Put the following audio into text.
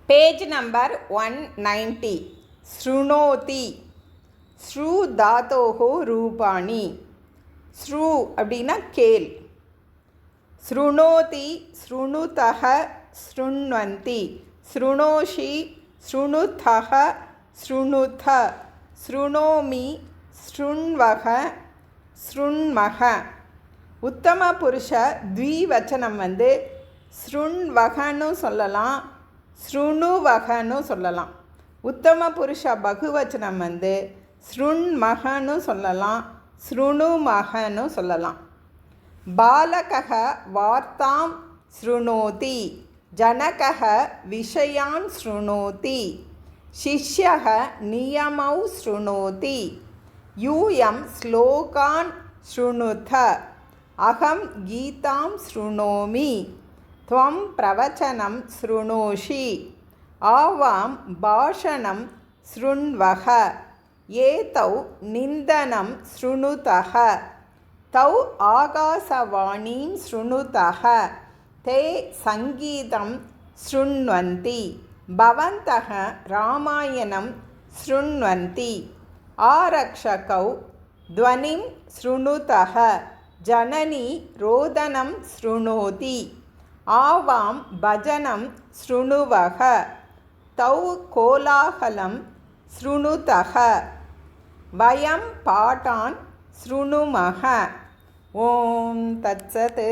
Page number 190. ஸ்ருணோதி. ஸ்ரு தாத்தோஹோ Rupani. ஸ்ரு அப்படின்னா கேள். ஸ்ருணோதி, ஸ்ருணுதஹ, ஸ்ருண்வந்தி. ஸ்ருணோஷி, ஸ்ருணுதஹ, ஸ்ருணுத. ஸ்ருணோமி, ஸ்ருண்வஹ, ஸ்ருண்மஹ. உத்தம புருஷ த்விவச்சனம் ஸ்ருண்வகன்னு சொல்லலாம், ஸ்ருணுவகன்னு சொல்லலாம். உத்தம புருஷ பகுவச்சனம் ஸ்ருண்மகன்னு சொல்லலாம், ஸ்ருணுமகன்னு சொல்லலாம். பாலகः வார்த்தாம் ஸ்ருணோதி, ஜனகः விஷயான் ஸ்ருணோதி, சிஷ்யः நியமௌ ஸ்ருணோதி, யூயம் ஸ்லோகான் ஸ்ருணுத, அகம் கீதாம் ஸ்ருணோமி, த்வம் பிரவச்சனம் ஸ்ருணோஷி, ஆவாம் பாஷணம் ஸ்ருண்வஹ, ஏதௌ நிந்தனம் ஸ்ருணுதஹ, தௌ ஆகாசவாணீம் ஸ்ருணுதஹ, தே சங்கீதம் ஸ்ருண்வந்தி, பவந்தஹ ராமாயணம் ஸ்ருண்வந்தி, ஆரக்ஷகௌ த்வனிம் ஸ்ருணுதஹ, ஜனனி ரோதனம் ஸ்ருணோதி, ஆவாம் பஜனம் ஸ்ருணுவஹ, தௌ கோலாகலம் ஸ்ருணுதஹ, வயம் பாடான் ஸ்ருணுமஹ. ஓம் தத்சத்.